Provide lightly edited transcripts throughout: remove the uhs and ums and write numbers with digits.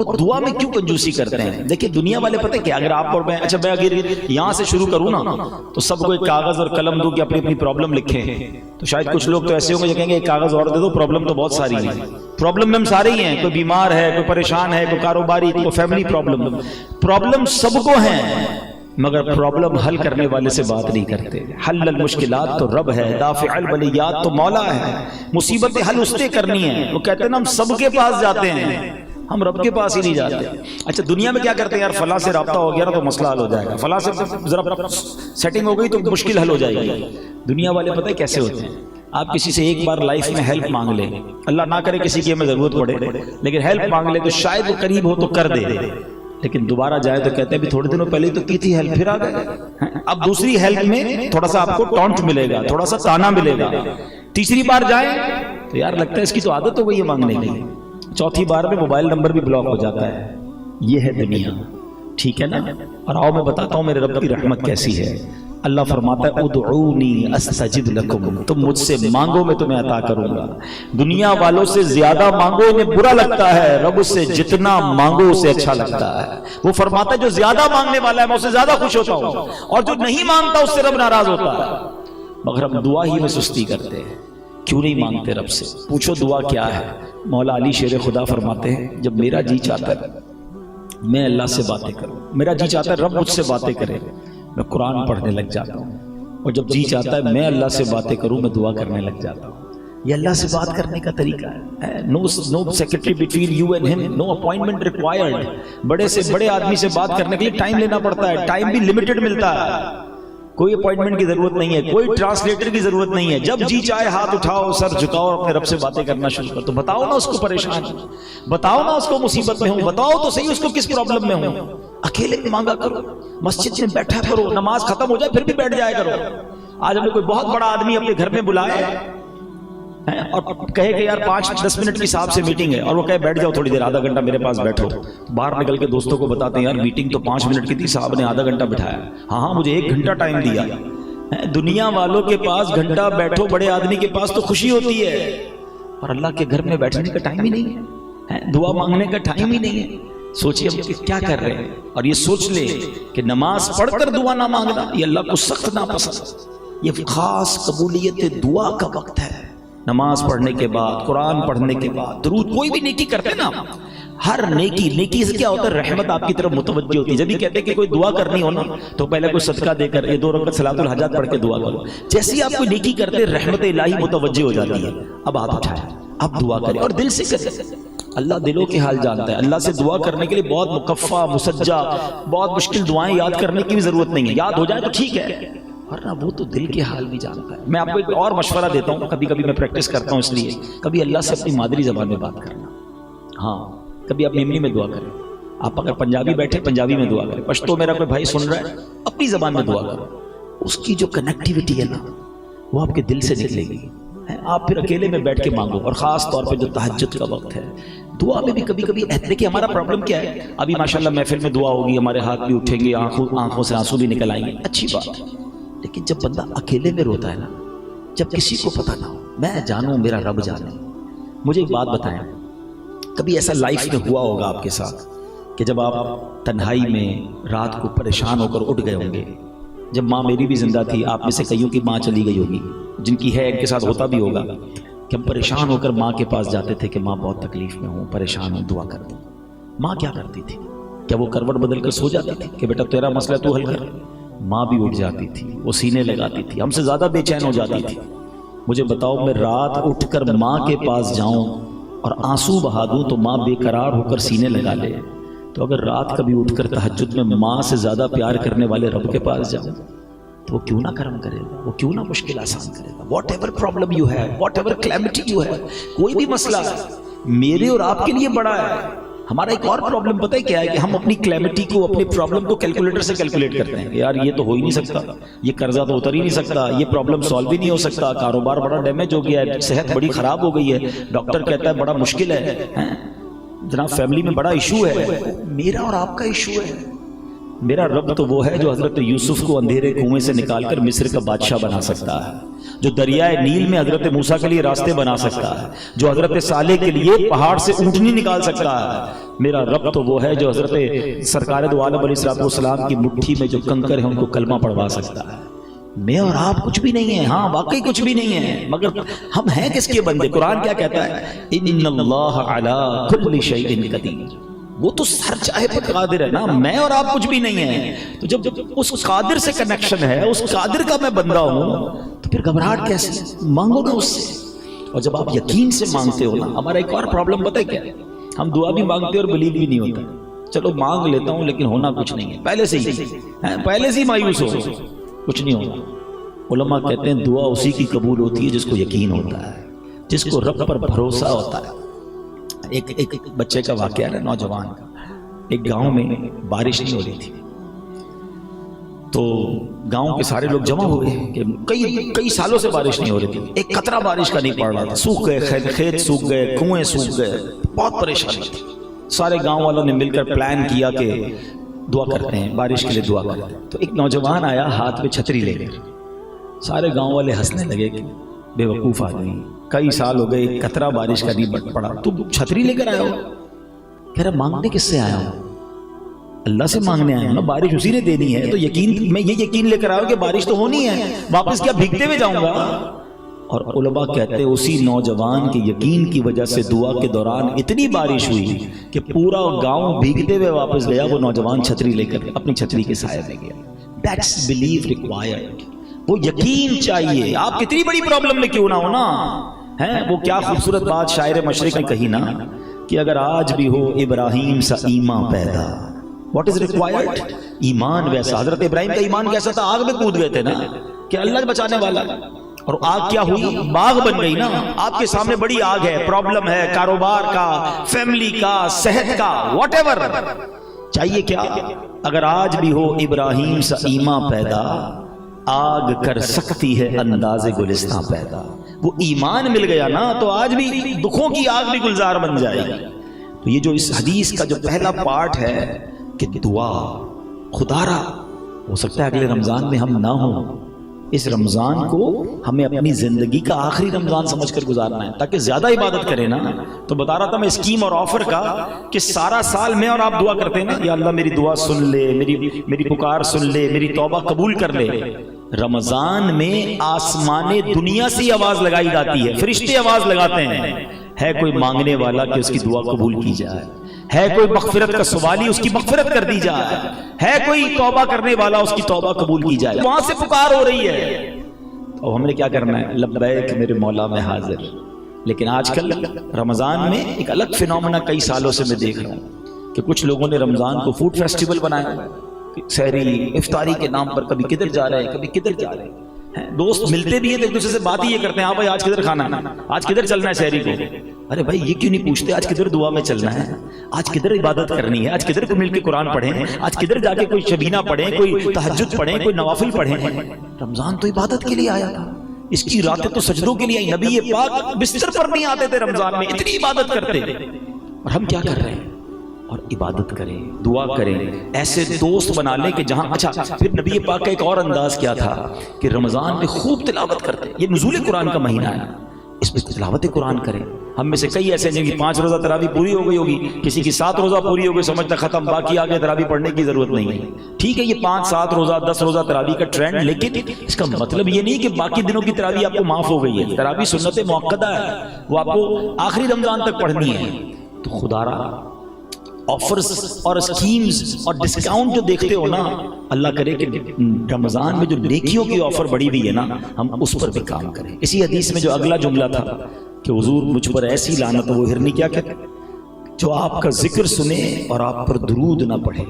اور دعا میں کیوں کنجوسی کرتے ہیں؟ دیکھیں دنیا والے پتہ کیا، اگر آپ اور میں اچھا میں اگر یہاں سے شروع کروں نا تو سب کو ایک کاغذ اور قلم دوں کہ اپنی اپنی پرابلم لکھیں، تو شاید کچھ لوگ تو ایسے ہوں گے جو کہیں گے ایک کاغذ اور دے دو، پرابلم تو بہت ساری ہیں۔ پرابلم میں ہم سارے ہی ہیں، کوئی بیمار ہے، کوئی پریشان ہے، کوئی کاروباری، کوئی فیملی پرابلم سب کو ہیں، مگر پرابلم حل کرنے والے سے بات نہیں کرتے۔ حل المشکلات تو رب ہے، دافع البلیات تو مولا ہے، مصیبت حل اس نے کرنی ہے۔ وہ کہتے ہیں نا ہم سب کے پاس جاتے ہیں، ہم رب کے پاس ہی نہیں جاتے۔ اچھا دنیا میں کیا کرتے ہیں، یار فلاں سے رابطہ ہو گیا نا تو مسئلہ حل ہو جائے گا، فلاں سے ذرا سیٹنگ ہو گئی تو مشکل حل ہو جائے گی۔ دنیا والے پتہ ہے کیسے ہوتے ہیں، آپ کسی سے ایک بار لائف میں ہیلپ مانگ لیں، اللہ نہ کرے کسی کی ہمیں ضرورت پڑے، لیکن ہیلپ مانگ لیں تو شاید وہ قریب ہو تو کر دے، لیکن دوبارہ جائے تو کہتے ہیں بھی تھوڑے دنوں پہلے تو کی تھی ہیلپ، پھر آ گئے۔ اب دوسری ہیلپ میں تھوڑا سا آپ کو ٹونٹ ملے گا، تھوڑا سا تانا ملے گا، تیسری بار جائیں تو یار لگتا ہے اس کی تو عادت ہو گئی ہے مانگنے کی، چوتھی بار میں موبائل نمبر بھی بلاک ہو جاتا ہے۔ یہ ہے دنیا، ٹھیک ہے نا؟ اور آؤ میں بتاتا ہوں میرے رب کی رحمت کیسی ہے۔ اللہ فرماتا ہے ادعونی استجب لکم، تم مجھ سے مانگو میں تمہیں عطا کروں گا۔ دنیا والوں سے زیادہ مانگو انہیں برا لگتا ہے، رب سے جتنا مانگو اسے اچھا لگتا ہے۔ وہ فرماتا ہے جو زیادہ مانگنے والا ہے میں اس سے زیادہ خوش ہوتا ہوں، اور جو نہیں مانگتا اس سے رب ناراض ہوتا ہے۔ مگر ہم دعا ہی میں سستی کرتے ہیں، کیوں نہیں مانگتے رب سے؟ پوچھو دعا کیا ہے؟ مولا علی شیر خدا فرماتے ہیں جب میرا جی چاہتا ہے میں اللہ سے باتیں کروں، میرا جی چاہتا ہے رب مجھ سے باتیں کرے، میں قرآن پڑھنے لگ جاتا ہوں، اور جب جی چاہتا ہے میں اللہ سے باتیں کروں میں دعا کرنے لگ جاتا ہوں۔ یہ اللہ سے بات کرنے کا طریقہ ہے، نو سیکرٹری بٹوین یو اینڈ ہم، نو اپوائنٹمنٹ ریکوائرڈ۔ بڑے سے بڑے آدمی سے بات کرنے کے لیے ٹائم لینا پڑتا ہے، ٹائم بھی لمیٹڈ ملتا ہے، کوئی اپوائنٹمنٹ کی ضرورت نہیں ہے، کوئی ٹرانسلیٹر کی ضرورت نہیں ہے۔ جب جی چاہے ہاتھ اٹھاؤ، سر جھکاؤ اور اپنے رب سے باتیں کرنا شروع کر۔ تو بتاؤ نا اس کو پریشان، بتاؤ نا اس کو مصیبت میں ہوں، بتاؤ تو صحیح اس کو کس پرابلم میں ہوں۔ اکیلے میں مانگا کرو، مسجد میں بیٹھا کرو، نماز ختم ہو جائے پھر بھی بیٹھ جایا کرو۔ آج ہم نے کوئی بہت بڑا آدمی اپنے گھر میں بلائے اور کہے کہ یار 5-10 منٹ کی صاحب سے میٹنگ ہے، اور وہ کہے بیٹھ جاؤ تھوڑی دیر، آدھا گھنٹہ میرے پاس بیٹھو، باہر نکل کے دوستوں کو بتاتے ہیں یار میٹنگ تو 5 منٹ کی تھی، صاحب نے آدھا گھنٹہ بٹھایا، ہاں مجھے 1 گھنٹہ ٹائم دیا۔ دنیا والوں کے پاس گھنٹہ بیٹھو، بڑے آدمی کے پاس تو خوشی ہوتی ہے، اور اللہ کے گھر میں بیٹھنے کا ٹائم ہی نہیں ہے، دعا مانگنے کا ٹائم ہی نہیں ہے۔ سوچئے ہم کیا کر رہے ہیں، اور یہ سوچ لے کہ نماز پڑھ کر دعا نہ مانگنا یہ اللہ کو سخت ناپسند۔ یہ خاص قبولیت دعا کا وقت ہے، نماز پڑھنے کے بعد، قرآن پڑھنے کے بعد، درود، کوئی بھی نیکی کرتے نا، ہر نیکی سے کیا ہوتا ہے، رحمت آپ کی طرف متوجہ ہوتی ہے۔ جب بھی کہتے ہیں کہ کوئی دعا کرنی ہو نا تو پہلے کوئی صدقہ دے کر یہ 2 رکعت صلاۃ الحاجات پڑھ کے دعا کرو، جیسے ہی آپ کوئی نیکی کرتے ہیں رحمت الہی متوجہ ہو جاتی ہے۔ اب ہاتھ اٹھائیں، اب دعا کریں اور دل سے کریں، اللہ دلوں کے حال جانتا ہے۔ اللہ سے دعا کرنے کے لیے بہت مکفہ مسجع، بہت مشکل دعائیں یاد کرنے کی بھی ضرورت نہیں ہے، یاد ہو جائے تو ٹھیک ہے، ورنہ وہ تو دل کے حال بھی جانتا ہے۔ میں آپ کو ایک اور مشورہ دیتا ہوں، کبھی کبھی میں پریکٹس کرتا ہوں، اس لیے کبھی اللہ سے اپنی مادری زبان میں بات کرنا، ہاں کبھی آپ میمنی میں دعا کریں، آپ اگر پنجابی بیٹھے پنجابی میں دعا کریں، پشتو میرا کوئی بھائی سن رہا ہے اپنی زبان میں دعا کرو، اس کی جو کنیکٹیوٹی ہے نا وہ آپ کے دل سے نکلے گی۔ آپ پھر اکیلے میں بیٹھ کے مانگو، اور خاص طور پہ جو تہجد کا وقت ہے، دعا میں بھی کبھی کبھی دیکھیے ہمارا پرابلم کیا ہے، ابھی ماشاءاللہ محفل میں دعا ہوگی، ہمارے ہاتھ بھی اٹھیں گے، آنکھوں سے آنسو بھی نکل آئیں گے، اچھی بات ہے، لیکن جب بندہ اکیلے میں روتا ہے نا، جب کسی کو پتہ نہ ہو، میں جانوں میرا رب جانے، مجھے ایک بات بتائیں، کبھی ایسا لائف میں ہوا ہوگا آپ کے ساتھ کہ جب آپ تنہائی میں رات کو پریشان ہو کر اٹھ گئے ہوں گے، جب ماں میری بھی زندہ تھی، آپ میں سے کئیوں کی ماں چلی گئی ہوگی، جن کی ہے ان کے ساتھ ہوتا بھی ہوگا کہ ہم پریشان ہو کر ماں کے پاس جاتے تھے کہ ماں بہت تکلیف میں ہوں، پریشان ہوں، دعا کر دو۔ ماں کیا کرتی تھی؟ کیا وہ کروٹ بدل کر سو جاتی تھی کہ بیٹا تیرا مسئلہ تو حل کر؟ ماں بھی اٹھ جاتی تھی، وہ سینے لگاتی تھی، ہم سے زیادہ بے چین ہو جاتی تھی۔ مجھے بتاؤ میں رات اٹھ کر ماں کے پاس جاؤں اور آنسو بہا دوں تو ماں بے قرار ہو کر سینے لگا لے، تو اگر رات کبھی اٹھ کر تہجد میں ماں سے زیادہ پیار کرنے والے رب کے پاس جاؤں تو وہ کیوں نہ کرم کرے گا، وہ کیوں نہ مشکل آسان کرے گا۔ واٹ ایور پرابلم یو ہے، واٹ ایور کلیمٹی یو ہے، کوئی بھی مسئلہ میرے اور آپ کے لیے بڑا ہے۔ ہمارا ایک اور پرابلم پتہ ہے کیا ہے کہ ہم اپنی کلیمٹی کو، اپنی پرابلم کو کیلکولیٹر سے کیلکولیٹ کرتے ہیں کہ یار یہ تو ہو ہی نہیں سکتا، یہ قرضہ تو اتر ہی نہیں سکتا، یہ پرابلم سالو ہی نہیں ہو سکتا، کاروبار بڑا ڈیمیج ہو گیا ہے، صحت بڑی خراب ہو گئی ہے، ڈاکٹر کہتا ہے بڑا مشکل ہے، جناب فیملی میں بڑا ایشو ہے، میرا اور آپ کا ایشو ہے، میرا رب تو وہ ہے جو حضرت یوسف کو اندھیرے کنویں سے نکال کر مصر کا بادشاہ بنا سکتا ہے، جو دریائے نیل میں حضرت موسیٰ کے لیے راستے بنا سکتا ہے، جو حضرت صالح کے لیے پہاڑ سے اونٹنی نکال سکتا ہے۔ میرا رب تو وہ ہے جو حضرت سرکار دو عالم علیہ السلام کی مٹھی میں جو کنکر ہیں ان کو کلمہ پڑھوا سکتا ہے۔ میں اور آپ کچھ بھی نہیں ہیں، ہاں واقعی کچھ بھی نہیں ہیں، مگر ہم ہیں کس کے بندے؟ قرآن کیا کہتا ہے؟ ان اللہ علی کل شیء قدیر، وہ تو سر چاہے پر قادر ہے نا، میں اور آپ کچھ بھی نہیں ہیں۔ تو جب اس قادر سے کنیکشن ہے، اس قادر کا میں بندہ ہوں، تو پھر گھبراہٹ کیسے؟ مانگو نا اس سے۔ اور جب آپ یقین سے مانگتے ہو نا، ہمارا ایک اور پرابلم پتہ ہے کیا ہے؟ ہم دعا بھی مانگتے اور بلیو بھی نہیں ہوتا، چلو مانگ لیتا ہوں لیکن ہونا کچھ نہیں ہے، پہلے سے ہی مایوس ہو، کچھ نہیں ہونا۔ علماء کہتے ہیں دعا اسی کی قبول ہوتی ہے جس کو یقین ہوتا ہے، جس کو رب پر بھروسہ ہوتا ہے۔ ایک بچے کا واقعہ ہے، نوجوان کا۔ ایک گاؤں میں بارش نہیں ہو رہی تھی، تو گاؤں کے سارے لوگ جمع ہوئے کہ کئی سالوں سے بارش نہیں ہو رہی تھی، ایک قطرہ بارش کا نہیں پڑ رہا تھا، سوکھ گئے کھیت، سوکھ گئے کنویں، سوکھ گئے، بہت پریشانی تھی۔ سارے گاؤں والوں نے مل کر پلان کیا کہ دعا کرتے ہیں، بارش کے لیے دعا کرتے ہیں۔ تو ایک نوجوان آیا ہاتھ میں چھتری لے کر، سارے گاؤں والے ہنسنے لگے کہ بے وقوف آدمی، کئی سال ہو گئے ایک قطرہ بارش کا نہیں پڑا، تو چھتری لے کر آیا ہو؟ کہہ رہا مانگنے کس سے آیا ہوں؟ اللہ سے مانگنے آیا ہوں نا، بارش اسی نے دینی ہے، تو یقین میں یہ یقین لے کر آیا ہوں کہ بارش تو ہونی ہے، واپس کیا بھیگتے ہوئے جاؤں گا؟ اور علماء کہتے ہیں اسی نوجوان کے یقین کی وجہ سے دعا کے دوران اتنی بارش ہوئی کہ پورا گاؤں بھیگتے ہوئے واپس گیا، وہ نوجوان چھتری لے کر اپنی چھتری کے سائے میں گیا۔ That's belief required، وہ یقین چاہیے، آپ کتنی بڑی پرابلم میں کیوں نہ ہو نا۔ وہ کیا خوبصورت بات شاعر مشرق نے کہی نا کہ اگر آج بھی ہو ابراہیم سا ایمان پیدا، واٹ از ریکوائرڈ؟ ایمان ویسا۔ حضرت ابراہیم کا ایمان کیسا تھا؟ آگ میں کود گئے تھے نا کہ اللہ بچانے والا، اور آگ کیا ہوئی؟ باغ بن گئی نا۔ آپ کے سامنے بڑی آگ ہے، پرابلم ہے، کاروبار کا، فیملی کا، صحت کا، واٹ ایور، چاہیے کیا؟ اگر آج بھی ہو ابراہیم سا ایمان پیدا، آگ کر سکتی ہے انداز گلستان پیدا۔ وہ ایمان مل گیا نا تو آج بھی دکھوں کی آگ بھی گلزار بن جائے گی۔ تو یہ جو اس حدیث کا جو پہلا پارٹ ہے کہ دعا، خدا را ہو سکتا ہے اگلے رمضان میں ہم نہ ہوں، اس رمضان کو ہمیں اپنی زندگی کا آخری رمضان سمجھ کر گزارنا ہے تاکہ زیادہ عبادت کریں نا۔ تو بتا رہا تھا میں اسکیم اور آفر کا کہ سارا سال میں اور آپ دعا کرتے ہیں نا، یا اللہ میری دعا سن لے، میری پکار سن لے، میری توبہ قبول کر لے۔ رمضان میں آسمان دنیا سے آواز لگائی جاتی ہے، فرشتے آواز لگاتے ہیں، ہے کوئی مانگنے والا کہ اس کی دعا قبول کی جائے، ہے کوئی مغفرت کا سوالی اس کی مغفرت کر دی جائے، ہے کوئی توبہ کرنے والا اس کی توبہ قبول کی جائے۔ وہاں سے پکار ہو رہی ہے، تو ہم نے کیا کرنا ہے؟ لبیک میرے مولا میں حاضر۔ لیکن آج کل رمضان میں ایک الگ فینومنا کئی سالوں سے میں دیکھ رہا ہوں کہ کچھ لوگوں نے رمضان کو فوڈ فیسٹیول بنایا، سحری افطاری کے نام پر کبھی کدھر جا رہے ہیں، کبھی کدھر جا رہے ہیں۔ دوست ملتے بھی ہیں تو ایک دوسرے سے بات ہی یہ کرتے ہیں، ہاں بھائی آج کدھر کھانا ہے، آج کدھر چلنا ہے سحری کو۔ ارے بھائی یہ کیوں نہیں پوچھتے آج کدھر دعا میں چلنا ہے، آج کدھر عبادت کرنی ہے، آج کدھر کو مل کے قرآن پڑھیں، آج کدھر جا کے کوئی شبینہ پڑھیں، کوئی تہجد پڑھیں، کوئی نوافل پڑھیں۔ رمضان تو عبادت کے لیے آیا تھا، اس کی راتیں تو سجدوں کے لیے آئی۔ نبی پاک بستر پر نہیں آتے تھے رمضان میں، اتنی عبادت کرتے، اور ہم کیا کر رہے ہیں؟ اور عبادت کریں، دعا کریں، ایسے دوست بنا لیں کہ جہاں اچھا۔ پھر نبی پاک کا ایک اور انداز کیا تھا کہ رمضان میں خوب تلاوت کرتے، یہ نزول قرآن کا مہینہ ہے، اس میں تلاوت قرآن کریں۔ ہم میں سے کئی ایسے ہیں جن کی 5 روزہ تراویح پوری ہو گئی ہوگی، کسی کی 7 روزہ پوری ہو گئی، سمجھتا ختم، باقی آگے تراویح پڑھنے کی ضرورت نہیں ہے۔ ٹھیک ہے یہ 5 7 روزہ 10 روزہ تراویح کا ٹرینڈ، لیکن اس کا مطلب یہ نہیں کہ باقی دنوں کی تراویح آپ کو معاف ہو گئی ہے۔ تراویح سنت موقدہ ہے، وہ آپ کو آخری رمضان تک پڑھنی ہے۔ تو خدا را آفرز اور اسکیمز اور ڈسکاؤنٹ جو دیکھتے ہو نا، اللہ کرے کہ رمضان میں جو نیکیوں کی آفر بڑی ہوئی ہے نا، ہم اس پر بھی کام کریں۔ اسی حدیث میں جو اگلا جملہ تھا کہ حضور مجھ پر ایسی لعنت، وہ ہرنی کیا کہتے جو آپ کا ذکر سنے اور آپ پر درود نہ پڑھے۔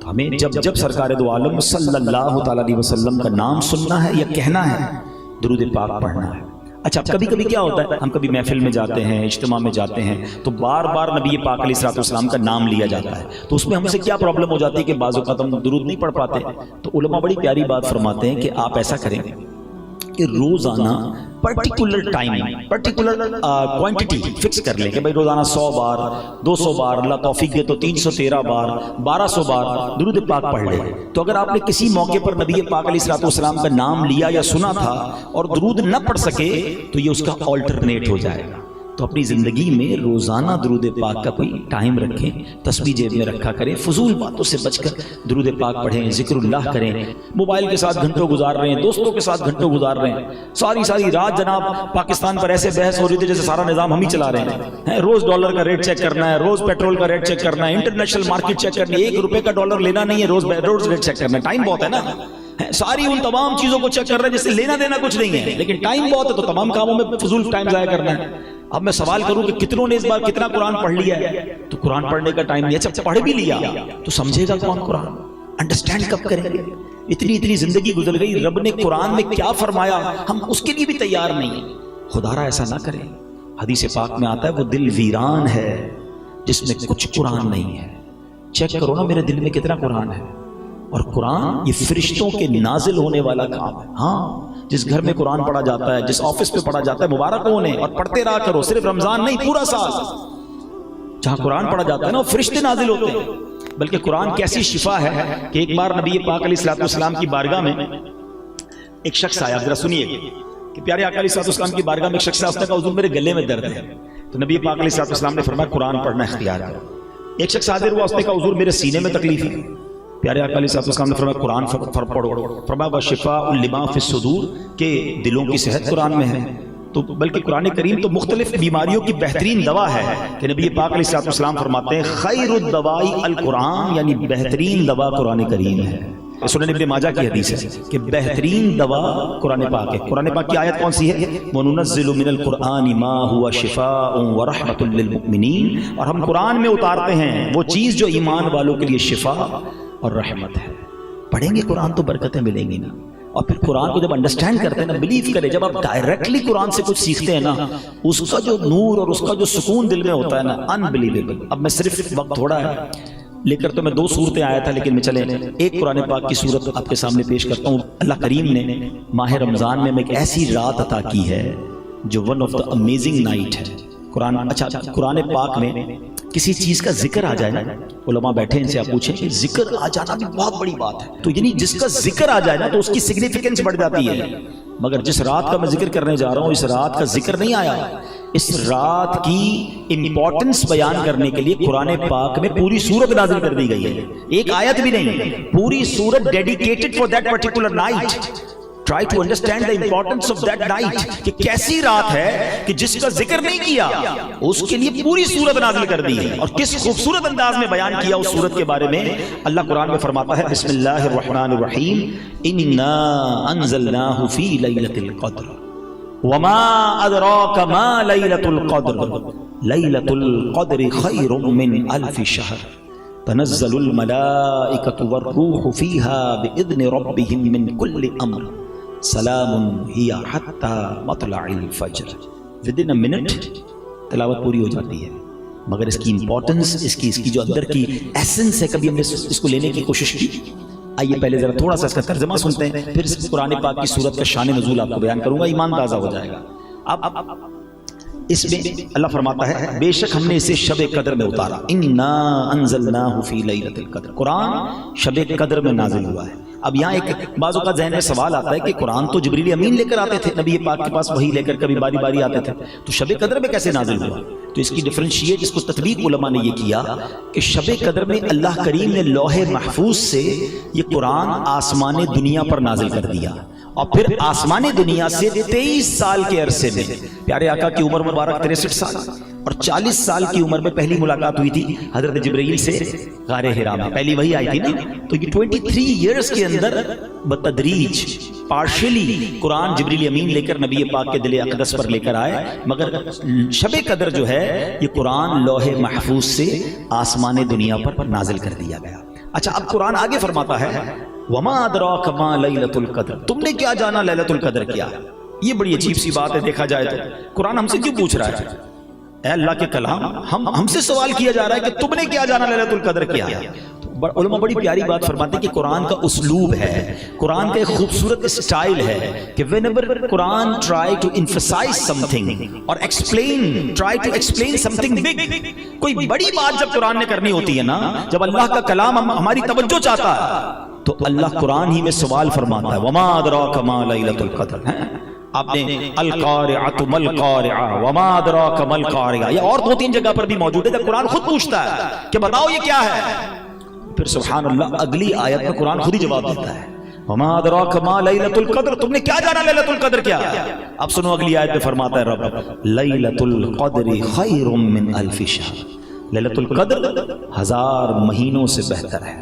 تو ہمیں جب سرکار دو عالم صلی اللہ تعالیٰ علیہ وسلم کا نام سننا ہے یا کہنا ہے، درود پاک پڑھنا ہے۔ اچھا کبھی کبھی کیا ہوتا ہے، ہم کبھی محفل میں جاتے ہیں، اجتماع میں جاتے ہیں، تو بار بار نبی پاک علیہ الصلوۃ والسلام کا نام لیا جاتا ہے، تو اس میں ہم سے کیا پرابلم ہو جاتی ہے کہ بعض اوقات ہم درود نہیں پڑھ پاتے۔ تو علماء بڑی پیاری بات فرماتے ہیں کہ آپ ایسا کریں کہ روزانہ particular time, particular quantity fix کر لیں کہ بھائی روزانہ 100 بار 200 بار، اللہ توفیق دے تو 313 بار 1200 بار درود پاک پڑھ لیں. تو اگر آپ نے کسی موقع پر نبی پاک علیہ الصلوۃ والسلام کا نام لیا یا سنا تھا اور درود نہ پڑھ سکے تو یہ اس کا آلٹرنیٹ ہو جائے گا. تو اپنی زندگی میں روزانہ درود پاک کا کوئی ٹائم رکھیں، تسبیح جیب میں رکھا کریں، فضول باتوں سے بچ کر درود پاک پڑھیں، ذکر اللہ کریں. موبائل کے ساتھ گھنٹوں گزار رہے ہیں، دوستوں کے ساتھ گھنٹوں گزار رہے ہیں، ساری رات جناب پاکستان پر ایسے بحث ہو رہی تھی جیسے سارا نظام ہم ہی چلا رہے ہیں. روز ڈالر کا ریٹ چیک کرنا ہے، روز پیٹرول کا ریٹ چیک کرنا ہے، انٹرنیشنل مارکیٹ چیک کرنی ہے، 1 روپے کا ڈالر لینا نہیں ہے، روز ریٹ چیک کرنا ہے. ٹائم بہت ہے نا، ساری ان تمام چیزوں کو چیک کر رہے ہیں جس سے لینا دینا کچھ نہیں ہے، لیکن ٹائم بہت ہے تو تمام کاموں میں فضول ٹائم ضائع کرنا ہے. اب میں سوال کروں کہ کتنوں نے اس بار کتنا قرآن پڑھ لیا ہے؟ تو قرآن پڑھنے کا ٹائم نہیں. اچھا پڑھ بھی لیا تو سمجھے گا کون قرآن؟ انڈرسٹینڈ کب کریں گے؟ اتنی زندگی گزر گئی، رب نے قرآن میں کیا فرمایا ہم اس کے لیے بھی تیار نہیں ہیں. خدا را ایسا نہ کریں. حدیث پاک میں آتا ہے وہ دل ویران ہے جس میں کچھ قرآن نہیں ہے. چیک کرو نا میرے دل میں کتنا قرآن ہے. اور قرآن یہ فرشتوں کے نازل ہونے والا کام ہے. ہاں جس گھر میں قرآن پڑھا جاتا ہے، جس آفس پہ پڑھا جاتا ہے، مبارک ہونے، اور پڑھتے رہا کرو، صرف رمضان نہیں پورا سال. جہاں قرآن پڑھا جاتا ہے نا وہ فرشتے نازل ہوتے ہیں. بلکہ قرآن کیسی شفا ہے کہ ایک بار نبی پاک علیہ الصلوۃ والسلام کی بارگاہ میں ایک شخص آیا. ذرا سنیے کہ پیارے آقا علیہ الصلوۃ والسلام کی بارگاہ میں ایک شخص آیا، اس نے کہا حضور میرے گلے میں درد ہے. تو نبی پاک علیہ الصلوۃ والسلام نے فرمایا قرآن پڑھنا اختیار کرو. ایک شخص حاضر ہوا، اس نے کہا حضور میرے سینے میں تکلیف ہے. پیارے آقا علیہ السلام نے فرمایا قرآن پڑھو. فرمایا وشفاء لما فی الصدور کہ دلوں کی صحت قرآن میں ہے. تو بلکہ قرآن کریم تو مختلف بیماریوں کی بہترین دوا ہے کہ نبی پاک علیہ السلام فرماتے ہیں خیر الدواء القرآن، یعنی بہترین دوا قرآن کریم ہے. سنن ابن ماجہ کی حدیث ہے کہ بہترین دوا قرآن پاک ہے. قرآن پاک کی آیت کون سی ہے؟ وَنُنَزِّلُ مِنَ الْقُرْآنِ مَا هُوَ شِفَاءٌ وَرَحْمَةٌ لِّلْمُؤْمِنِينَ. اور ہم قرآن میں اتارتے ہیں وہ چیز جو ایمان والوں کے لیے شفا اور رحمت ہے. پڑھیں گے قرآن تو برکتیں ملیں گی نا. اور پھر قرآن کو جب انڈرسٹینڈ کرتے ہیں نا، بلیو کریں، جب آپ ڈائریکٹلی قرآن سے کچھ سیکھتے ہیں نا، اس کا جو نور اور اس کا جو سکون دل میں ہوتا ہے نا، انبلیویبل. اب میں صرف وقت تھوڑا ہے لے کر تو میں 2 صورتیں آیا تھا، لیکن میں چلیں ایک قرآن پاک کی صورت آپ کے سامنے پیش کرتا ہوں. اللہ کریم نے ماہ رمضان میں ایک ایسی رات عطا کی ہے جو one of the amazing night ہے. قرآن پاک میں کسی چیز کا ذکر آ جائے نا، علماء بیٹھے ان سے آپ پوچھیں کہ ذکر آ جانا بھی بہت بڑی بات ہے. تو یعنی جس کا ذکر آ جائے نا تو اس کی سگنیفیکنس بڑھ جاتی ہے. مگر جس رات کا میں ذکر کرنے جا رہا ہوں، اس رات کا ذکر نہیں آیا. اس رات کی امپورٹنس بیان کرنے کے لیے قرآن پاک میں پوری سورت نازل کر دی گئی ہے. ایک آیت بھی نہیں، پوری سورت dedicated for that particular night. Try to understand the importance of that night کہ کیسی رات ہے کہ جس کا ذکر نہیں کیا اس کے لیے پوری سورت نازل کر دی ہے. اور کس خوبصورت انداز میں بیان کیا اس سورت کے بارے میں. اللہ قرآن میں فرماتا ہے بسم اللہ الرحمن الرحیم انا انزلناہ فی لیلۃ القدر وما ادراک ما لیلۃ القدر لیلۃ القدر خیر من الف شہر تنزل الملائکۃ والروح فیہا باذن ربہم من کل امر سلام ہی حتی مطلع الفجر. ودن اے منٹ تلاوت پوری ہو جاتی ہے. مگر اس کی امپورٹنس، اس کی جو اندر کی ایسنس ہے، کبھی ہم نے اس کو لینے کی کوشش کی. آئیے پہلے ذرا تھوڑا سا اس کا ترجمہ سنتے ہیں، پھر اس قرآن پاک کی صورت کا شان نزول آپ کو بیان کروں گا، ایمان تازہ ہو جائے گا. اب اس میں اللہ فرماتا ہے بے شک ہم نے اسے شب قدر میں اتارا. انا انزلناہ فی لیلۃ القدر. قرآن شب قدر میں نازل ہوا ہے. اب یہاں ایک بعض اوقات ذہن میں سوال آتا ہے کہ قرآن تو جبریل امین لے کر آتے تھے نبی پاک کے پاس، وہی لے کر کبھی باری باری آتے تھے، تو شب قدر میں کیسے نازل ہوا؟ تو اس کی ڈفرینشیٹ، اس کو تطبیق علماء نے یہ کیا کہ شب قدر میں اللہ کریم نے لوح محفوظ سے یہ قرآن آسمان دنیا پر نازل کر دیا. اور پھر آسمان دنیا سے 23 سال کے عرصے میں پیارے آقا کی عمر مبارک 63 سال اور 40 سال کی عمر میں پہلی ملاقات ہوئی تھی حضرت جبرائیل سے غار حرا میں. پہلی وہی آئی تھی نا. تو یہ 23 ایئرز کے اندر بتدریج پارشلی قرآن جبریل امین لے کر نبی پاک کے دل اقدس پر لے کر آئے. مگر شب قدر جو ہے یہ قرآن لوح محفوظ سے آسمان دنیا پر نازل کر دیا گیا. اچھا اب قرآن آگے فرماتا ہے وما ادراک ما لیلۃ القدر. تم نے کیا جانا لیلۃ القدر کیا؟ یہ بڑی عجیب سی بات ہے دیکھا جائے تو. قرآن ہم سے کیوں پوچھ رہا ہے؟ اے اللہ کے کلام، ہم سے سوال کیا جا رہا ہے کہ تم نے کیا جانا لیلۃ القدر کیا؟ علماء بڑی پیاری بات فرماتے ہیں کہ قرآن کا اسلوب ہے، قرآن کا ایک خوبصورت اسٹائل ہے کہ whenever Quran try to emphasize something اور try to explain something big، کوئی بڑی بات جب قرآن نے کرنی ہوتی ہے نا، جب اللہ کا کلام ہماری توجہ چاہتا ہے تو اللہ قرآن ہی میں سوال فرماتا ہے وما ادراک ما لیلۃ القدر۔ آپ نے القارعۃ ما القارعہ وما ادراک ما القارعہ، یہ اور 2-3 جگہ پر بھی موجود ہے جب قرآن خود پوچھتا ہے کہ بتاؤ یہ کیا ہے، پھر سبحان اللہ اگلی آیت میں قرآن خود ہی جواب دیتا ہے وما ادراک ما لیلۃ القدر، تم نے کیا جانا لیلۃ القدر کیا ہے؟ اب سنو اگلی آیت میں فرماتا ہے رب لیلۃ القدر خیر من الف شہر، لیلۃ القدر 1000 مہینوں سے بہتر ہے۔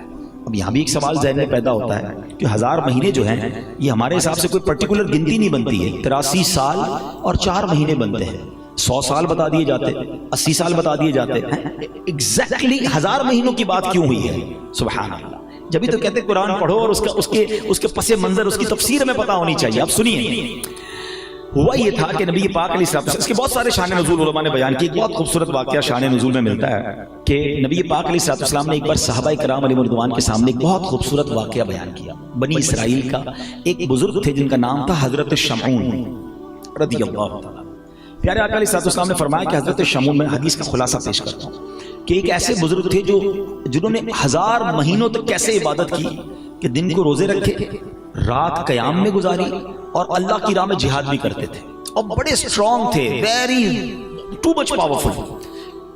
اب یہاں بھی ایک سوال ذہن میں پیدا ہوتا ہے کہ 1000 مہینے جو ہیں یہ ہمارے حساب سے کوئی پرٹیکولر گنتی نہیں بنتی ہے، 83 سال اور 4 مہینے بنتے ہیں، 100 سال بتا دیے جاتے، 80 سال بتا دیے جاتے ہیں، ایگزیکٹلی 1000 مہینوں کی بات کیوں ہوئی ہے؟ سبحان اللہ، جبھی تو کہتے ہیں قرآن پڑھو اور اس کے پس منظر اس کی تفسیر ہمیں پتہ ہونی چاہیے۔ اب سنیے، ہوا یہ تھا کہ نبی پاک علیہ السلام، اس کے بہت سارے شان نزول علماء نے بیان کی، ایک بہت خوبصورت واقعہ شان نزول میں ملتا ہے کہ نبی پاک علیہ السلام نے ایک بار صحابہ کرام علیہ رضوان کے سامنے ایک بہت خوبصورت واقعہ بیان کیا۔ بنی اسرائیل کا ایک بزرگ تھے جن کا نام تھا حضرت شمعون رضی اللہ تعالیٰ۔ پیارے آقا علیہ السلام نے فرمایا کہ حضرت شمعون، میں حدیث کا خلاصہ پیش کرتا ہوں کہ ایک ایسے بزرگ تھے جنہوں نے 1000 مہینوں تک کیسے عبادت کی کہ دن کو روزے رکھے، رات قیام میں گزاری اور اللہ کی راہ میں جہاد بھی کرتے تھے، اور بڑے اسٹرانگ تھے، ویری ٹو مچ پاورفل۔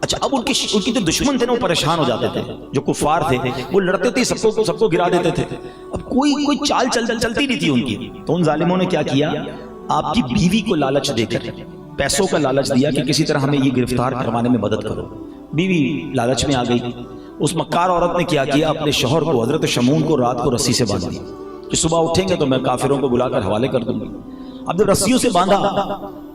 اچھا، اب ان کی جو دشمن تھے نا وہ پریشان ہو جاتے تھے، جو کفار تھے وہ لڑتے تھے، سب کو گرا دیتے تھے، اب کوئی چال چلتی نہیں تھی ان کی۔ تو ان ظالموں نے کیا کیا، آپ کی بیوی کو لالچ دے کر، پیسوں کا لالچ دیا کہ کسی طرح ہمیں یہ گرفتار کروانے میں مدد کرو۔ بیوی لالچ میں آ گئی، اس مکار عورت نے کیا کیا، اپنے شوہر کو حضرت شمعون کو رات کو رسی سے باندھ دیا کہ صبح اٹھیں گے تو میں کافروں کو بلا کر حوالے کر دوں گی۔ اب جب رسیوں سے باندھا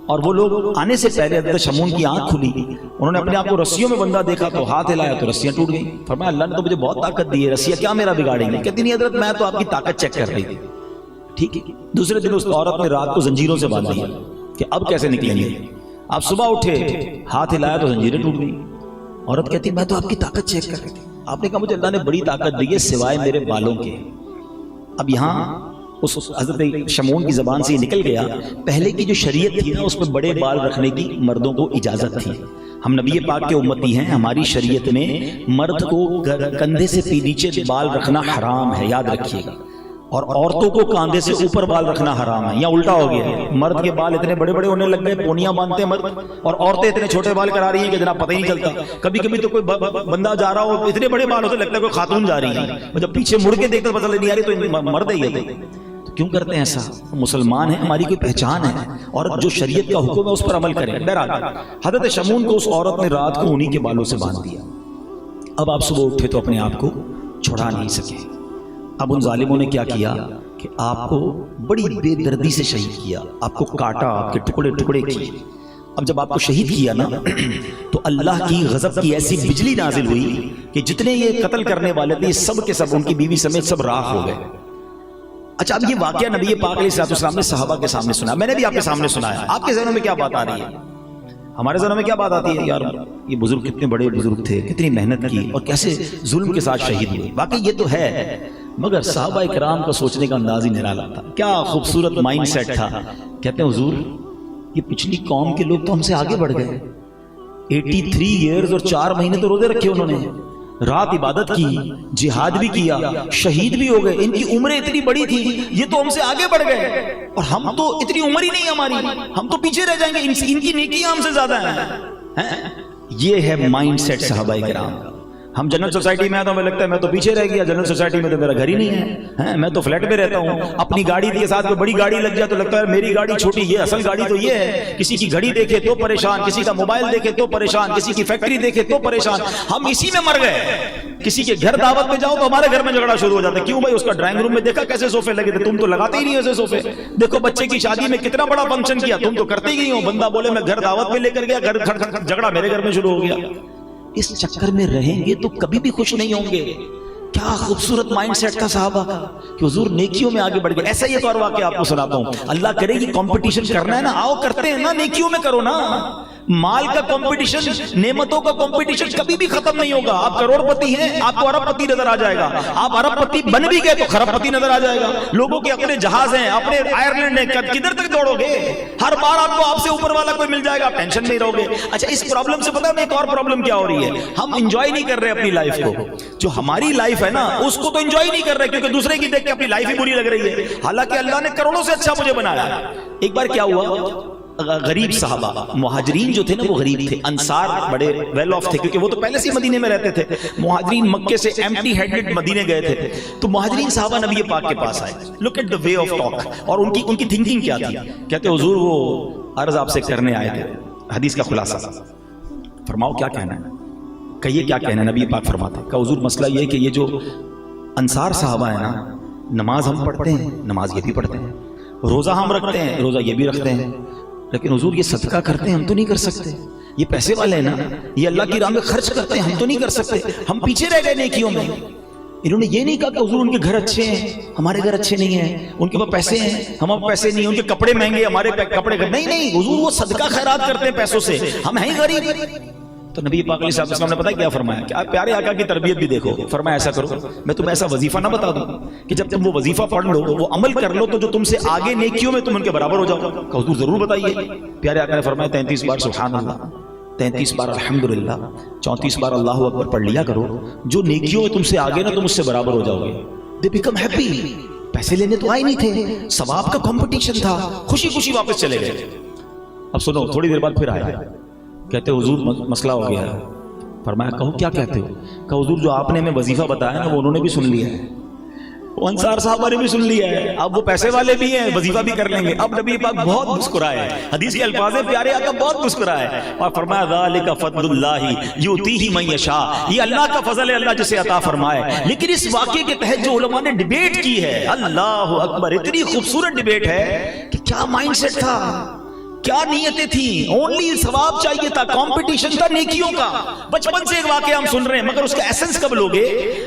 اور وہ لوگ آنے سے پہلے حضرت شمعون کی آنکھ کھلی، انہوں نے اپنے آپ کو رسیوں میں بندھا دیکھا تو ہاتھ ہلایا تو رسیاں ٹوٹ گئیں۔ فرمایا اللہ نے تو مجھے بہت طاقت دی ہے، رسیاں کیا میرا بگاڑیں گی؟ کہتی نہیں حضرت، میں تو آپ کی طاقت چیک کر رہی تھی۔ ٹھیک ہے، دوسرے دن اس عورت نے رات کو زنجیروں سے باندھ دیا کہ اب کیسے نکلیں گے۔ آپ صبح اٹھے، ہاتھ ہلایا تو زنجیریں ٹوٹ گئیں۔ عورت کہتی میں تو آپ کی طاقت چیک کر رہی تھی، آپ نے کہا مجھے اللہ نے بڑی طاقت دی ہے سوائے میرے بالوں کے۔ اب یہاں اس حضرت شمعون کی زبان سے یہ نکل گیا، پہلے کی جو شریعت تھی نا اس میں بڑے بال رکھنے کی مردوں کو اجازت تھی۔ ہم نبی پاک کے امتی ہیں، ہماری شریعت میں مرد کو کندھے سے نیچے بال رکھنا حرام ہے، یاد رکھیے گا، اور عورتوں کو کاندھے سے اوپر بال رکھنا حرام ہے۔ یا الٹا ہو گیا، مرد کے بال اتنے بڑے بڑے ہونے لگ گئے، پونیاں باندھتے ہیں مرد، اور عورتیں اتنے چھوٹے بال کرا رہی ہیں کہ جناب پتہ ہی نہیں چلتا۔ کبھی کبھی تو کوئی بندہ جا رہا ہو اتنے بڑے بال ہوتے لگتا ہے کوئی خاتون جا رہی ہے، جب پیچھے مڑ کے دیکھتے پتہ نہیں آ رہی تو مرد ہے یہ۔ کیوں کرتے ہیں ایسا؟ مسلمان ہیں، ہماری کوئی پہچان ہے، اور جو شریعت کا حکم ہے اس پر عمل کریں۔ بہرحال حضرت شمعون کو اس عورت نے رات کو انہی کے بالوں سے باندھ دیا۔ اب آپ صبح اٹھے تو اپنے آپ کو چھڑا نہیں سکے۔ اب ان ظالموں نے کیا کیا کہ آپ کو بڑی بے دردی سے شہید کیا، آپ کو کاٹا، آپ کے ٹکڑے ٹکڑے کیے۔ اب جب آپ کو شہید کیا نا تو اللہ کی غضب کی ایسی بجلی نازل ہوئی کہ جتنے یہ قتل کرنے والے تھے سب کے سب، ان کی بیوی سمیت سب راکھ ہو گئے۔ اچھا، اب یہ واقعہ نبی پاک علیہ السلام نے صحابہ کے سامنے سنا، میں نے بھی آپ کے سامنے سنایا۔ آپ کے ذہنوں میں کیا بات آ رہی ہے؟ ہمارے ذہنوں میں کیا بات آتی ہے؟ یار یہ بزرگ کتنے بڑے بزرگ تھے، کتنی محنت کی اور کیسے ظلم کے ساتھ شہید ہوئے۔ واقعی یہ تو ہے، مگر صحابہ کرام کا سوچنے کا انداز ہی نرالا تھا۔ کیا خوبصورت مائنڈ سیٹ تھا۔ کہتے ہیں حضور یہ پچھلی قوم کے لوگ تو ہم سے آگے بڑھ گئے، 83 ایئرز اور 4 مہینے تو روزے رکھے انہوں نے، رات عبادت کی، جہاد بھی کیا، شہید بھی ہو گئے، ان کی عمریں اتنی بڑی تھی، یہ تو ہم سے آگے بڑھ گئے، اور ہم تو اتنی عمر ہی نہیں ہماری، ہم تو پیچھے رہ جائیں گے، ان کی نیکیاں ہم سے زیادہ ہیں۔ یہ ہے مائنڈ سیٹ صحابہ کرام کا۔ ہم جنرل سوسائٹی میں آتا ہوں، ہمیں لگتا ہے میں تو پیچھے رہ گیا، جنرل سوسائٹی میں تو میرا گھر ہی نہیں ہے، میں تو فلیٹ میں رہتا ہوں، اپنی گاڑی کے ساتھ کوئی بڑی گاڑی لگ جائے تو لگتا ہے میری گاڑی چھوٹی، یہ اصل گاڑی تو یہ ہے۔ کسی کی گھڑی دیکھے تو پریشان، کسی کا موبائل دیکھے تو پریشان، کسی کی فیکٹری دیکھے تو پریشان، ہم اسی میں مر گئے۔ کسی کے گھر دعوت میں جاؤ تو ہمارے گھر میں جھگڑا شروع ہو جاتا ہے، کیوں بھائی اس کا ڈرائنگ روم میں دیکھا کیسے صوفے لگے تھے، تم تو لگاتے ہی نہیں ایسے صوفے، دیکھو بچے کی شادی میں کتنا بڑا فنکشن کیا، تم تو کرتے ہی نہیں ہو، بندہ بولے میں گھر دعوت میں لے کر گیا، جھگڑا میرے گھر میں شروع ہو گیا۔ اس چکر میں رہیں گے تو کبھی بھی خوش نہیں ہوں گے۔ کیا خوبصورت مائنڈ سیٹ تھا صحابہ کا کہ حضور نیکیوں میں آگے بڑھ گئے۔ ایسا ہی ایک اور واقعہ آپ کو سناتا ہوں، اللہ کرے کہ کمپٹیشن کرنا ہے نا، آؤ کرتے ہیں نا، نیکیوں میں کرو نا۔ مال کا کمپٹیشن، نعمتوں کا کمپٹیشن کبھی بھی ختم نہیں ہوگا. آپ کروڑپتی ہیں، آپ کو ارب پتی نظر آ جائے گا. آپ ارب پتی بن بھی گئے تو خرب پتی نظر آ جائے گا. لوگوں کے اپنے جہاز ہیں، اپنے آئرلینڈ ہیں، کدھر تک دوڑو گے؟ ہر بار آپ کو آپ سے اوپر والا کوئی مل جائے گا، آپ ٹینشن نہیں رہو گے. اچھا اس پرابلم سے پتہ ہے ایک اور پرابلم کیا ہو رہی ہے؟ ہم انجوائے نہیں کر رہے اپنی لائف کو. جو ہماری لائف ہے نا اس کو تو انجوائے نہیں کر رہے کیونکہ دوسرے کی دیکھ کے اپنی لائف ہی بری لگ رہی ہے. حالانکہ اللہ نے کروڑوں سے اچھا مجھے بنایا. ایک بار کیا ہوا، غریب صحابہ، مہاجرین جو تھے نا وہ غریب تھے، انصار بڑے ویل آف تھے کیونکہ وہ تو پہلے سے مدینے میں رہتے تھے. مہاجرین مکے سے ایمٹی ہینڈڈ مدینے گئے تھے. تو مہاجرین صحابہ نبی پاک کے پاس آئے. Look at the way of talk. اور ان کی تھنکنگ کیا تھی؟ کہتے حضور وہ عرض آپ سے کرنے آئے تھے. حدیث کا خلاصہ فرماؤ کیا کہنا ہے، کہیے کیا کہنا ہے. نبی پاک فرماتے کہ حضور مسئلہ یہ ہے کہ یہ جو انصار صحابہ ہیں نا، نماز ہم پڑھتے ہیں، نماز یہ بھی پڑھتے ہیں، روزہ ہم رکھتے ہیں، روزہ یہ بھی رکھتے ہیں، لیکن حضور یہ صدقہ کرتے ہیں ہم تو نہیں کر سکتے. یہ پیسے والے ہیں نا، یہ اللہ کی راہ میں خرچ کرتے ہیں ہم تو نہیں کر سکتے، ہم پیچھے رہ گئے نیکیوں میں. انہوں نے یہ نہیں کہا کہ حضور ان کے گھر اچھے ہیں ہمارے گھر اچھے نہیں ہیں، ان کے پاس پیسے ہیں ہمارے پیسے نہیں، ان کے کپڑے مہنگے ہمارے کپڑے نہیں حضور وہ صدقہ خیرات کرتے ہیں پیسوں سے، ہم ہیں غریب. تو نبی پاک علیہ السلام نے پتہ کیا فرمایا کہ آپ پیارے آقا کی تربیت بھی دیکھو. فرمایا ایسا کرو، میں تمہیں ایسا وظیفہ نہ بتا دوں کہ جب تم وہ وظیفہ پڑھ لو وہ عمل کر لو تو جو تم سے آگے نیکیوں میں تم ان کے برابر ہو جاؤ. کہ حضور ضرور بتائیے. پیارے آقا نے فرمایا 33 بار سبحان اللہ، 33 بار الحمدللہ، 34 بار اللہ اکبر پڑھ لیا کرو. جو نیکیوں میں تم سے آگے نا تم اس سے برابر ہو جاؤ گے. They become happy. پیسے لینے تو آئے نہیں تھے، ثواب کا کمپٹیشن تھا، خوشی خوشی واپس چلے گئے. اب سنو تھوڑی دیر بعد پھر آئے. کہتے حضور مسئلہ ہو گیا ہے. فرمایا کہو کیا کہتے ہو؟ کہ حضور جو آپ نے ہمیں وظیفہ بتایا نا وہ انہوں نے بھی سن لیا ہے، وہ انصار صحابہ نے بھی سن لیا ہے، اب وہ پیسے والے بھی ہیں وظیفہ بھی کر لیں گے. اب نبی پاک بہت مسکرائے. حدیث کے الفاظ ہیں پیارے آقا بہت مسکرائے اور فرمایا ذالک فضل اللہ یؤتیہ من یشاء. یہ اللہ کا فضل ہے، اللہ جسے عطا فرمائے. لیکن اس واقعے کے تحت جو علماء نے ڈیبیٹ کی ہے، اللہ اکبر، اتنی خوبصورت ڈیبیٹ ہے کہ کیا مائنڈ سیٹ تھا، کیا نیتیں تھیں. اونلی ثواب چاہیے تھا، کمپٹیشن تھا نیکیوں کا. بچپن سے ایک واقعہ ہم سن رہے ہیں مگر اس کا ایسنس کب لوگے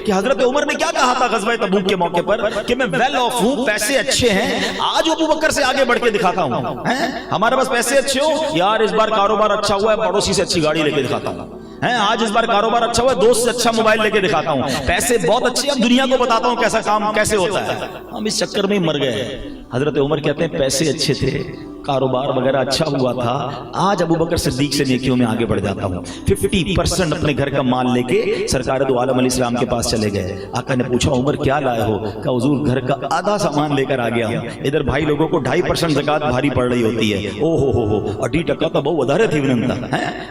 کہ حضرت عمر نے کیا کہا تھا غزوہ تبوک کے موقع پر کہ میں ویل آف ہوں، پیسے اچھے ہیں، آج ابو بکر سے آگے بڑھ کے دکھاتا ہوں. ہمارے پاس پیسے اچھے ہو یار، اس بار کاروبار اچھا ہوا ہے پڑوسی سے اچھی گاڑی لے کے دکھاتا ہوں. آج اس بار کاروبار اچھا ہوا ہے دوست سے اچھا موبائل لے کے دکھاتا ہوں. پیسے بہت اچھے ہیں، دنیا کو بتاتا ہوں کیسا کام کیسے ہوتا ہے. ہم اس چکر میں مر گئے. حضرت عمر کہتے ہیں پیسے اچھے تھے، کاروبار وغیرہ اچھا ہوا تھا، آج ابو بکر صدیق سے نیکیوں میں آگے بڑھ جاتا ہوں. 50% اپنے گھر کا مال لے کے سرکار دو عالم علیہ السلام کے پاس چلے گئے. آقا نے پوچھا عمر کیا لائے ہو؟ کہ حضور گھر کا آدھا سامان لے کر آ گیا ہوں. ادھر بھائی لوگوں کو 2.5% زکات بھاری پڑ رہی ہوتی ہے. او ہو 2.5% تو بہت ادھر تھی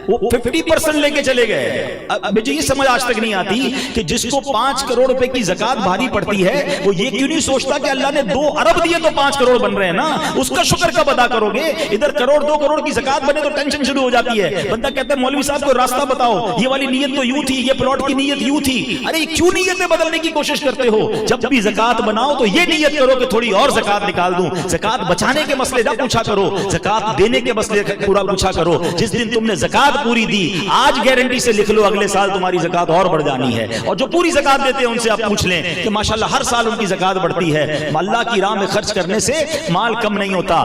وہ 50% لے کے چلے گئے. مجھے یہ سمجھ آج تک نہیں آتی کہ جس کو 5 کروڑ روپے کی زکات بھاری پڑتی ہے وہ یہ کیوں نہیں سوچتا کہ اللہ نے 2 ارب دیے تو 5 کروڑ بن رہے ہیں نا، اس کا شکر کب ادا کرو گے؟ ادھر کروڑ 2 کروڑ کی زکات بنے تو ٹینشن شروع ہو جاتی ہے. بندہ کہتا ہے مولوی صاحب کو راستہ بتاؤ، یہ والی نیت تو یوں تھی، یہ پلاٹ کی نیت یوں تھی. ارے کیوں نیتیں بدلنے کی کوشش کرتے ہو؟ جب بھی زکات بناؤ تو یہ نیت کرو کہ تھوڑی اور زکات نکال دوں. زکات بچانے کے مسئلے نہ پوچھا کرو، زکات دینے کے مسئلے پورا پوچھا کرو. جس دن تم نے زکات پوری دی آج گارنٹی سے لکھ لو اگلے سال تمہاری زکات اور بڑھ جانی ہے. اور جو پوری زکات دیتے ہیں ان سے آپ پوچھ لیں کہ ماشاءاللہ ہر سال ان کی زکات بڑھتی ہے. اللہ کی راہ میں خرچ کرنے سے مال کم نہیں ہوتا.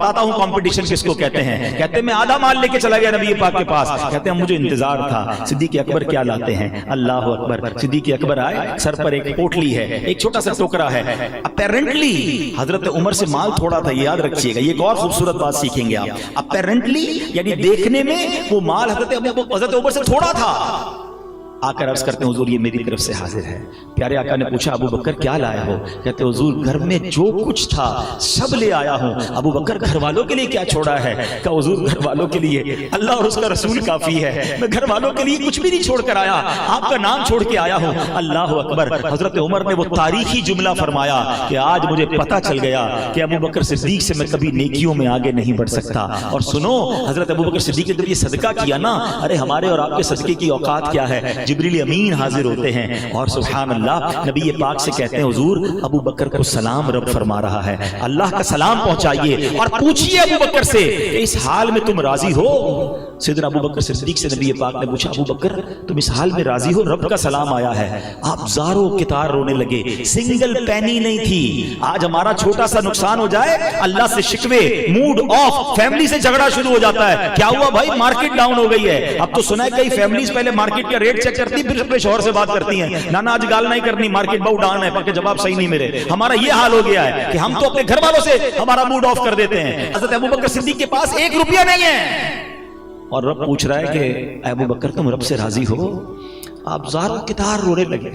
بتاتا ہوں کمپٹیشن کس کو کہتے ہیں. کہتے ہیں میں آدھا مال لے کے چلا گیا نبی پاک کے پاس. کہتے ہیں مجھے انتظار تھا صدیق اکبر کیا لاتے ہیں. اللہ اکبر. صدیق اکبر آئے، سر پر ایک پوٹلی ہے، ایک چھوٹا سا ٹوکرا ہے. اپیرنٹلی حضرت عمر سے مال تھوڑا تھا، یاد رکھیے گا، یہ ایک اور خوبصورت بات سیکھیں گے آپ. اپیرنٹلی یعنی دیکھنے میں وہ مال حضرت عمر سے تھوڑا تھا. آ کر عرض کرتے ہیں حضور یہ میری طرف سے حاضر ہے. پیارے آقا نے پوچھا ابو بکر کیا لائے ہو؟ کہتے حضور گھر میں جو کچھ تھا سب لے آیا ہوں. ابو بکر گھر والوں کے لیے کیا چھوڑا ہے؟ کہ حضور گھر والوں کے لیے اللہ اور اس کا رسول کافی ہے، میں گھر والوں کے لیے کچھ بھی نہیں چھوڑ کر آیا، آپ کا نام چھوڑ کے آیا ہوں. اللہ اکبر. حضرت عمر نے وہ تاریخی جملہ فرمایا کہ آج مجھے پتا چل گیا کہ ابو بکر صدیق سے میں کبھی نیکیوں میں آگے نہیں بڑھ سکتا. اور سنو حضرت ابو بکر صدیق نے جب یہ صدقہ کیا نا، ارے ہمارے اور آپ کے صدقے کی اوقات کیا ہے. جبریل امین حاضر ہوتے ہیں اور سبحان اللہ نبی پاک سے کہتے ہیں حضور ابو بکر کو سلام رب فرما رہا ہے، اللہ کا سلام پہنچائیے اور پوچھئے ابو بکر سے اس حال میں تم راضی ہو؟ سیدنا ابو بکر صدیق سے نبی پاک نے پوچھا ابو بکر تم اس حال میں راضی ہو؟ رب کا سلام آیا ہے۔ آپ زاروں کتار رونے لگے، سنگل پینی نہیں تھی۔ آج ہمارا چھوٹا سا نقصان ہو جائے اللہ سے شکوے، موڈ آف، فیملی سے جھگڑا شروع ہو جاتا ہے۔ کیا ہوا بھائی؟ مارکیٹ ڈاؤن ہو گئی ہے۔ اب تو سنا ہے کئی فیملیز پہلے مارکیٹ کا ریٹ چیک کرتی پھر اپنے شوہر سے بات کرتی ہیں، نانا آج گال نہیں کرنی، مارکیٹ بہت ڈاؤن ہے، پاکہ جواب صحیح نہیں میرے۔ ہمارا یہ حال ہو گیا ہے کہ ہم تو اپنے گھر والوں سے ہمارا موڈ آف کر دیتے ہیں۔ حضرت ابو بکر صدیق کے پاس 1 روپیہ نہیں ہے اور رب پوچھ رہا ہے کہ ابو بکر تم رب سے راضی ہو؟ آپ زاروں کتار رونے لگے،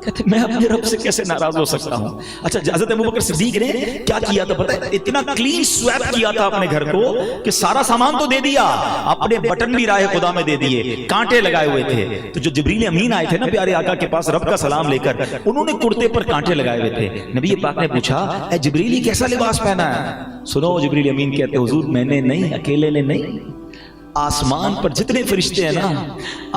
کہتے میں اپنے رب سے کیسے ناراض ہو سکتا ہوں؟ اچھا حضرت ابو بکر صدیق نے کیا کیا تھا پتہ ہے؟ اتنا کلین سویپ کیا تھا اپنے گھر کو کہ سارا سامان تو دے دیا، اپنے بٹن بھی راہ خدا میں دے دیے، کانٹے لگائے ہوئے تھے۔ تو جو جبریل امین آئے تھے نا پیارے آقا کے پاس رب کا سلام لے کر، انہوں نے کرتے پر کانٹے لگائے ہوئے تھے۔ نبی پاک نے پوچھا اے جبریل یہ کیسا لباس پہنا ہے؟ سنو جبریل امین کہتے حضور میں نے نہیں، اکیلے نے نہیں، آسمان پر جتنے فرشتے ہیں نا،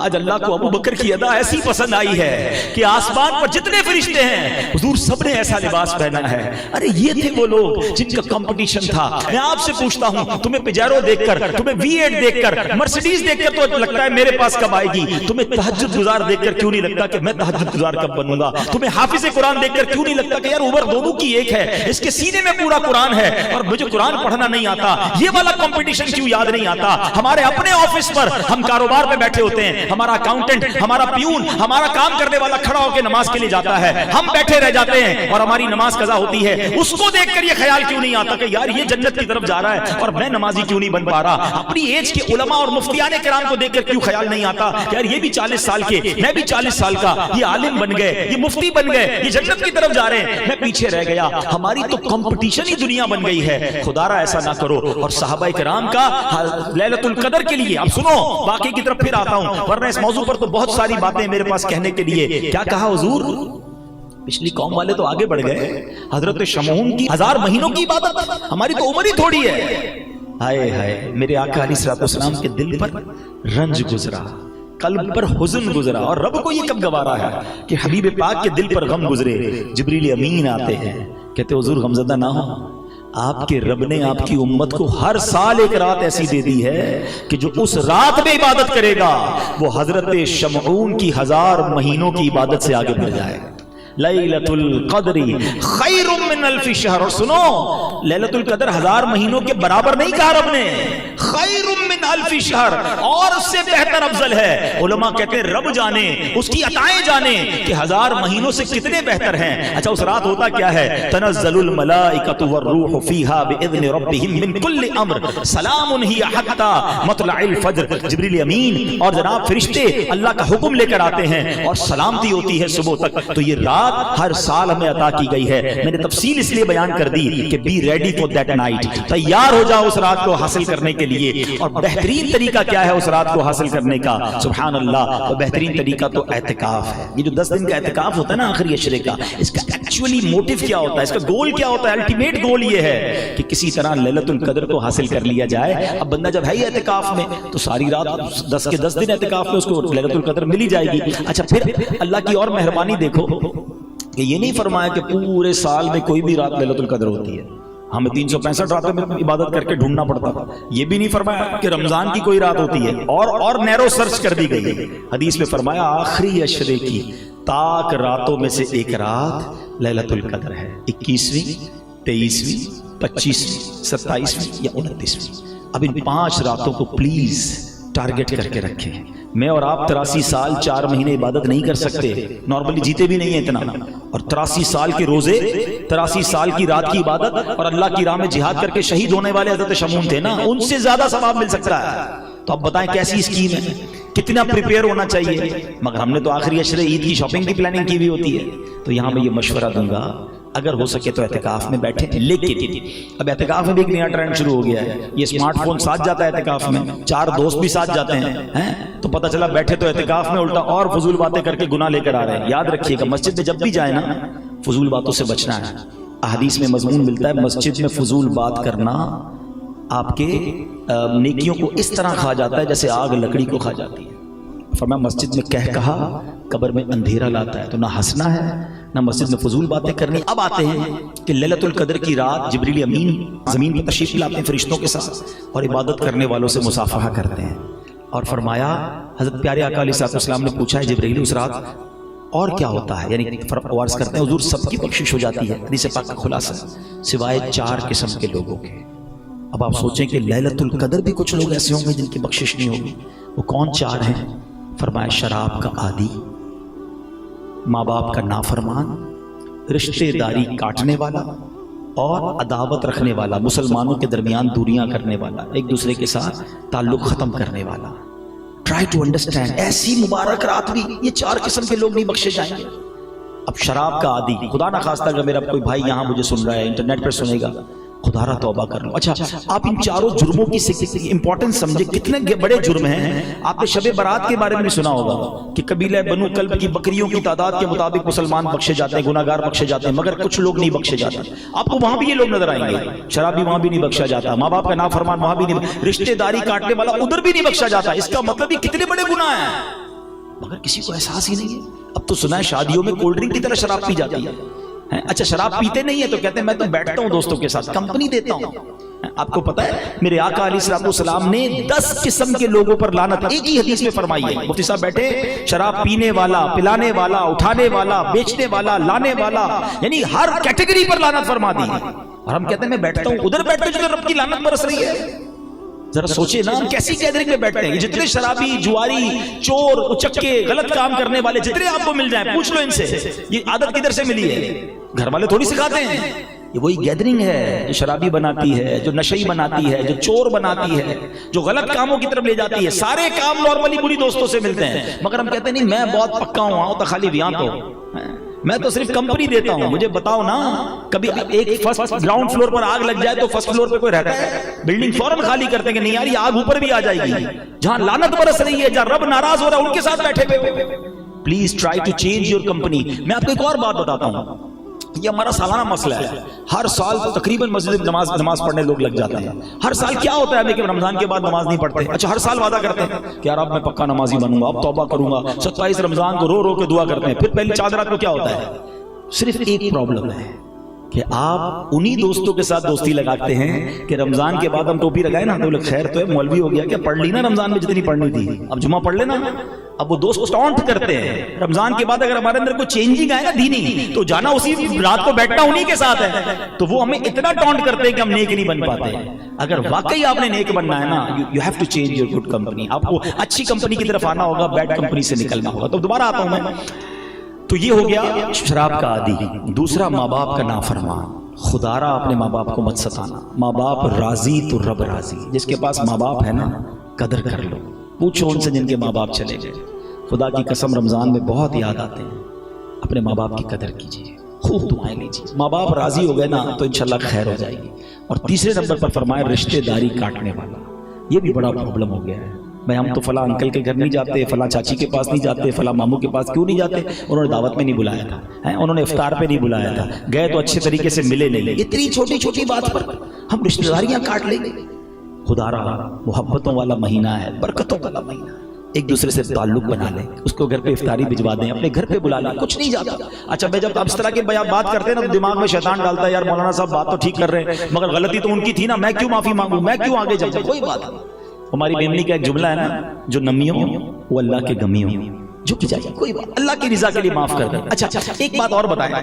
آج اللہ کو ابو بکر کی ادا ایسی پسند آئی ہے کہ آسمان پر جتنے فرشتے ہیں حضور سب نے ایسا لباس پہنا ہے۔ ارے یہ تھے وہ لوگ جن کا کمپٹیشن تھا۔ میں آپ سے پوچھتا ہوں، تمہیں پجیرو دیکھ کر، تمہیں V8 دیکھ کر، مرسیڈیز دیکھ کر تو لگتا ہے میرے پاس کب آئے گی؟ تمہیں تہجد گزار دیکھ کر کیوں نہیں لگتا کہ میں تہجد گزار کب بنوں گا؟ تمہیں حافظ قرآن دیکھ کر کیوں نہیں لگتا کہ یار عمر دونوں کی ایک ہے، اس کے سینے میں پورا قرآن ہے اور مجھے قرآن پڑھنا نہیں آتا؟ یہ والا کمپٹیشن کیوں یاد نہیں آتا؟ ہمارے اپنے آفس پر ہم کاروبار میں بیٹھے ہوتے ہیں، ہمارا اکاؤنٹنٹ، ہمارا پیون، ہمارا کام کرنے والا کھڑا ہو کے نماز کے لیے جاتا ہے، ہم بیٹھے رہ جاتے ہیں اور ہماری نماز قضا ہوتی ہے۔ اس کو دیکھ کر یہ خیال کیوں نہیں آتا کہ یار یہ جنت کی طرف جا رہا ہے اور میں نمازی کیوں نہیں بن پا رہا؟ اپنی ایج کے علماء اور مفتیان کرام کو دیکھ کر کیوں خیال نہیں آتا کہ یار یہ بھی 40 سال کے، میں بھی 40 سال کا، یہ عالم بن گئے، یہ مفتی بن گئے، یہ جنت کی طرف جا رہے ہیں، میں پیچھے رہ گیا؟ ہماری تو کمپٹیشن ہی دنیا بن گئی ہے۔ خدا را ایسا نہ کرو۔ اور صحابہ کرام کا لیلۃ القدر کے لیے اب سنو، باقی کی طرف پھر آتا ہوں، ورنہ اس موضوع پر تو بہت ساری باتیں میرے پاس کہنے کے لیے۔ کیا کہا حضور؟ پچھلی قوم والے تو آگے بڑھ گئے، حضرت شمعون کی 1000 مہینوں کی عبادت، ہماری تو عمر ہی تھوڑی ہے۔ ہائے ہائے، میرے آقا علیہ الصلوۃ والسلام کے دل پر رنج گزرا، قلب پر حزن گزرا، اور رب کو یہ کب گوارا ہے کہ حبیب پاک کے دل پر غم گزرے؟ جبریل امین آتے ہیں، کہتے حضور غمزدہ نہ ہو، آپ کے رب نے آپ کی امت کو ہر سال ایک رات ایسی دے دی ہے کہ جو اس رات میں عبادت کرے گا وہ حضرت شمعون کی 1000 مہینوں کی عبادت سے آگے بڑھ جائے۔ لیلۃ القدر خیر من الف شہر۔ اور سنو، لیلۃ القدر 1000 مہینوں کے برابر نہیں کہا رب نے، خیر من الف شہر، اور اس سے بہتر افضل ہے۔ علماء کہتے ہیں رب جانے، اس کی عطائیں جانے کہ 1000 مہینوں سے کتنے بہتر ہیں۔ اچھا اس رات ہوتا کیا ہے؟ تنزل الملائکۃ والروح فیہا باذن ربہم من کل امر سلام ہی حتی مطلع الفجر۔ جبریل امین اور جناب فرشتے اللہ کا حکم لے کر آتے ہیں اور سلامتی ہوتی ہے صبح تک۔ تو یہ رات ہر سال ہمیں عطا کی گئی ہے۔ میں نے تفصیل اس لیے بیان کر دی کہ be ready for that night, تیار ہو جاؤ اس رات کو حاصل کرنے کے لیے۔ اور بہترین طریقہ کیا ہے اس رات کو حاصل کرنے کا؟ سبحان اللہ، تو بہترین طریقہ تو اعتکاف ہے۔ یہ جو 10 دن کا اعتکاف ہوتا ہے نا آخری عشرے کا، اس کا ایکچولی موٹیو کیا ہوتا ہے، اس کا گول کیا ہوتا ہے؟ الٹیمیٹ گول یہ ہے کہ کسی طرح لیلۃ القدر کو حاصل کر لیا جائے۔ اب بندہ جب ہے ہی اعتکاف میں تو ساری رات 10 کے 10 دن اعتکاف میں اس کو لیلۃ القدر مل ہی جائے گی۔ اچھا پھر اللہ کی اور مہربانی دیکھو کہ یہ نہیں فرمایا کہ پورے سال میں کوئی بھی رات لیلۃ القدر ہوتی ہے، ہمیں 365 راتوں میں عبادت کر کے ڈھونڈنا پڑتا تھا۔ یہ بھی نہیں فرمایا کہ رمضان کی کوئی رات ہوتی ہے، اور نیرو سرچ کر دی گئی ہے۔ حدیث میں فرمایا آخری عشرے کی تاک راتوں میں سے ایک رات لیلۃ القدر ہے، 21ویں، 23ویں، 25ویں، 27ویں یا 29ویں۔ اب ان 5 راتوں کو پلیز ٹارگٹ کر کے رکھیں۔ میں اور آپ 83 سال 4 مہینے عبادت نہیں کر سکتے، نارملی جیتے بھی نہیں ہیں اتنا، اور 83 سال کے روزے، 83 سال کی رات کی عبادت، اور اللہ کی راہ میں جہاد کر کے شہید ہونے والے حضرت شمعون تھے نا، ان سے زیادہ ثواب مل سکتا ہے۔ تو اب بتائیں کیسی اسکیم ہے، کتنا پریپیئر ہونا چاہیے۔ مگر ہم نے تو آخری عشرے عید کی شاپنگ کی پلاننگ کی بھی ہوتی ہے۔ تو یہاں میں یہ مشورہ دوں گا اگر ہو سکے تو اعتکاف میں بیٹھیں، لیکن اب اعتکاف میں بھی ایک نیا ٹرینڈ شروع ہو گیا ہے، یہ اسمارٹ فون ساتھ جاتا ہے اعتکاف میں، 4 دوست بھی ساتھ جاتے ہیں تو پتہ چلا بیٹھے تو اعتکاف میں الٹا اور فضول باتیں کر کے گناہ لے کر آ رہے ہیں۔ یاد رکھیے گا مسجد میں جب بھی جائیں نا فضول باتوں سے بچنا ہے۔ احادیث میں مضمون ملتا ہے مسجد میں فضول بات کرنا آپ کے نیکیوں کو اس طرح کھا جاتا ہے جیسے آگ لکڑی کو کھا جاتی ہے۔ فرمایا مسجد میں کہا قبر میں اندھیرا لاتا ہے تو نہ ہنسنا ہے نہ مسجد میں فضول باتیں کرنی. اب آتے ہیں کہ لیلۃ القدر کی رات جبریل امین زمین پر تشریف لاتے ہیں فرشتوں کے ساتھ اور عبادت کرنے والوں سے مصافحہ کرتے ہیں. اور فرمایا حضرت پیارے آقا علیہ السلام نے پوچھا ہے جبریل اس رات اور کیا ہوتا ہے؟ یعنی عرض کرتے ہیں حضور سب کی بخشش ہو جاتی ہے. حدیث پاک کا خلاصہ سوائے 4 قسم کے لوگوں کے. اب آپ سوچیں کہ لیلۃ القدر بھی کچھ لوگ ایسے ہوں گے جن کی بخشش نہیں ہوگی. وہ کون 4 ہیں؟ فرمایا شراب کا عادی، ماں باپ کا نافرمان، رشتے داری کاٹنے والا اور عداوت رکھنے والا، مسلمانوں کے درمیان دوریاں کرنے والا، ایک دوسرے کے ساتھ تعلق ختم کرنے والا. ٹرائی ٹو انڈرسٹینڈ، ایسی مبارک رات بھی یہ 4 قسم کے لوگ نہیں بخشے جائیں گے. اب شراب کا عادی، خدا نہ خواستہ اگر میرا کوئی بھائی یہاں مجھے سن رہا ہے انٹرنیٹ پر سنے گا، خدا را توبہ کر لو. اچھا آپ ان 4 جرموں کی امپورٹنس سمجھے کتنے بڑے جرم ہیں. آپ نے شب برات کے بارے میں بھی سنا ہوگا کہ قبیلہ بنو کلب کی بکریوں کی تعداد کے مطابق مسلمان بخشے جاتے ہیں، گناہگار بخشے جاتے ہیں، مگر کچھ لوگ نہیں بخشے جاتے. آپ کو وہاں بھی یہ لوگ نظر آئیں گے. شرابی وہاں بھی نہیں بخشا جاتا، ماں باپ کا نافرمان وہاں بھی نہیں، رشتے داری کاٹنے والا ادھر بھی نہیں بخشا جاتا. اس کا مطلب یہ کتنے بڑے گناہ ہیں مگر کسی کو احساس ہی نہیں ہے. اب تو سنا ہے شادیوں میں کولڈ ڈرنک کی طرح شراب پی جاتی ہے. اچھا شراب پیتے نہیں ہے تو کہتے ہیں میں تو بیٹھتا ہوں دوستوں کے ساتھ، کمپنی دیتا ہوں. آپ کو پتا ہے میرے آقا علیہ السلام نے 10 قسم کے لوگوں پر لعنت ایک ہی حدیث میں فرمائی ہے. مفتی صاحب بیٹھے، شراب پینے والا، پلانے والا، اٹھانے والا، بیچنے والا، لانے والا، یعنی ہر کیٹیگری پر لعنت فرما دی. اور ہم کہتے ہیں میں بیٹھتا ہوں، ادھر بیٹھتا ہوں جدھر رب کی لعنت برس رہی ہے. ذرا سوچے نا کیسی گیدرنگ میں بیٹھتے ہیں. جتنے شرابی، جواری، چور، اچکے، غلط کام کرنے والے جتنے آپ کو مل جائیں پوچھ لو ان سے یہ عادت کدھر سے ملی ہے. گھر والے تھوڑی سکھاتے ہیں. یہ وہی گیدرنگ ہے جو شرابی بناتی ہے، جو نشئی بناتی ہے، جو چور بناتی ہے، جو غلط کاموں کی طرف لے جاتی ہے. سارے کام نارملی بری دوستوں سے ملتے ہیں مگر ہم کہتے ہیں نہیں میں بہت پکا ہوں، آؤ تو خالی یہاں تو میں تو صرف کمپنی دیتا ہوں. مجھے بتاؤ نا کبھی ایک فرسٹ گراؤنڈ فلور پر آگ لگ جائے تو فرسٹ فلور پہ کوئی رہتا ہے؟ بلڈنگ فوراً خالی کرتے ہیں کہ نہیں یار یہ آگ اوپر بھی آ جائے گی. جہاں لعنت برس رہی ہے، جہاں رب ناراض ہو رہا ہے ان کے ساتھ بیٹھے ہوئے. Please try to change your company. میں آپ کو ایک اور بات بتاتا ہوں، یہ ہمارا سالانہ مسئلہ ہے. ہر سال تقریباً مسجد نماز پڑھنے لوگ لگ جاتے ہیں. ہر سال کیا ہوتا ہے کہ رمضان کے بعد نماز نہیں پڑھتے. اچھا ہر سال وعدہ کرتے ہیں کہ یار اب میں پکا نمازی بنوں گا، اب توبہ کروں گا. 27 رمضان کو رو رو کے دعا کرتے ہیں. پھر پہلی 4 رات کو کیا ہوتا ہے؟ صرف ایک پرابلم ہے کہ آپ انہی دوستوں کے ساتھ دوستی لگاتے ہیں کہ رمضان کے بعد ہم ٹوپی لگائے نا تو خیر تو ہے مولوی ہو گیا، کیا پڑھ لی نا رمضان میں جتنی پڑھنی تھی، اب جمعہ پڑھ لینا. اب وہ دوست ٹونٹ کرتے ہیں. رمضان کے بعد اگر ہمارے اندر کوئی چینجنگ آئے نا دینی تو جانا اسی رات کو بیٹھنا انہی کے ساتھ ہے. تو وہ ہمیں اتنا ٹونٹ کرتے ہیں کہ ہم نیک نہیں بن پاتے. اگر واقعی آپ نے نیک بننا ہے نا you have to change your good company. آپ کو اچھی کمپنی کی طرف آنا ہوگا، بیڈ کمپنی سے نکلنا ہوگا. تو دوبارہ آتا ہوں میں. تو یہ ہو گیا شراب کا عادی. دوسرا ماں باپ کا نافرمان. خدا را اپنے ماں باپ کو مت ستانا. ماں باپ راضی تو رب راضی. جس کے پاس ماں باپ ہے نا قدر کر لو. پوچھو ان سے جن کے ماں باپ چلے گئے. خدا کی قسم رمضان میں بہت یاد آتے ہیں. اپنے ماں باپ کی قدر کیجیے، خوب دعائیں لیجیے. ماں باپ راضی ہو گئے نا تو انشاءاللہ خیر ہو جائے گی. اور تیسرے نمبر پر فرمایا رشتے داری کاٹنے والا. یہ بھی بڑا پرابلم ہو گیا ہے. بھائی ہم تو فلاں انکل کے گھر نہیں جاتے، فلاں چاچی کے پاس نہیں جاتے، فلاں ماموں کے پاس کیوں نہیں جاتے؟ انہوں نے دعوت میں نہیں بلایا تھا، انہوں نے افطار پہ نہیں بلایا تھا، گئے تو اچھے طریقے سے ملے نہیں. اتنی چھوٹی چھوٹی بات پر ہم رشتہ داریاں کاٹ لیں گے. خدا رہا محبتوں والا مہینہ ہے، برکتوں والا مہینہ ہے. ایک دوسرے سے تعلق بنا لیں، اس کو گھر پہ افطاری بھجوا دیں، اپنے گھر پہ بلا لیں. کچھ نہیں جاتا. اچھا میں جب آپ اس طرح کے بات کرتے ہیں نا تو دماغ میں شیطان ڈالتا ہے یار مولانا صاحب بات تو ٹھیک کر رہے ہیں مگر غلطی تو ان کی تھی نا، میں کیوں معافی مانگوں، میں کیوں آگے جاؤں. کوئی بات نہیں. ہماری بیمنی کا ایک جملہ ہے نا، جو نمیوں وہ اللہ کے گمیوں جھک جائے. کوئی بات اللہ کی رضا کے لیے معاف کر دیں. اچھا ایک بات اور بتائیں،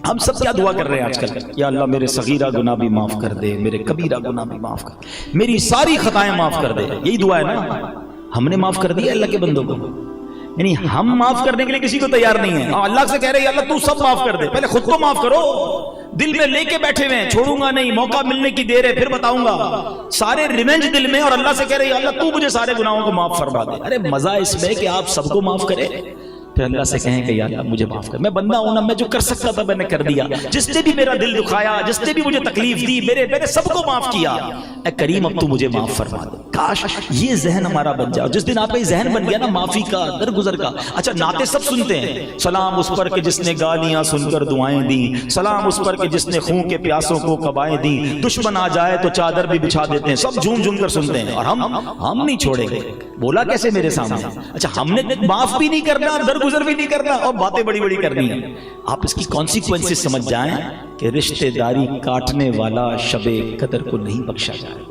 ہم سب کیا دعا کر رہے ہیں آج کل؟ یا اللہ میرے صغیرہ گناہ بھی معاف کر دے، میرے کبیرہ گناہ بھی معاف کر دے، میری ساری خطائیں معاف کر دے. یہی دعا ہے نا. ہم نے معاف کر دیا اللہ کے بندوں کو، یعنی ہم معاف کرنے کے لیے کسی کو تیار نہیں ہے. اللہ سے کہہ رہے ہیں اللہ تو سب معاف کر دے. پہلے خود کو معاف کرو. دل میں لے کے بیٹھے ہوئے ہیں، چھوڑوں گا نہیں، موقع ملنے کی دیر ہے پھر بتاؤں گا. سارے ریونج دل میں، اور اللہ سے کہہ رہے ہیں اللہ تو مجھے سارے گناہوں کو معاف فرما دے. ارے مزہ اس میں کہ آپ سب کو معاف کرے پھر اللہ سے کہیں کہ یا اللہ مجھے معاف کر. میں بندہ ہوں نا، میں جو کر سکتا تھا میں نے کر دیا. جس نے بھی میرا دل دکھایا، جس نے بھی مجھے تکلیف دی، میرے سب کو معاف کیا. اے کریم اب تو مجھے معاف فرما دے. کاش یہ ذہن ہمارا بن جائے. جس دن آپ کا یہ ذہن بن گیا نا معافی کا، درگزر کا. اچھا نعتیں سب سنتے ہیں، سلام اس پر کہ جس نے گالیاں سن کر دعائیں دیں، سلام اس پر کہ جس نے خون کے پیاسوں کو قبائیں دیں، دشمن آ جائے تو چادر بھی بچھا دیتے ہیں. سب جھوم جھوم کر سنتے ہیں اور ہم نہیں چھوڑیں گے. بولا کیسے میرے سامنے؟ اچھا ہم نے معاف بھی نہیں کرنا، گزر بھی نہیں کرنا اور باتیں بڑی بڑی کرنی ہیں. آپ اس کی کانسیکوینسز سمجھ جائیں کہ رشتہ داری کاٹنے والا شب قدر کو نہیں بخشا جائے.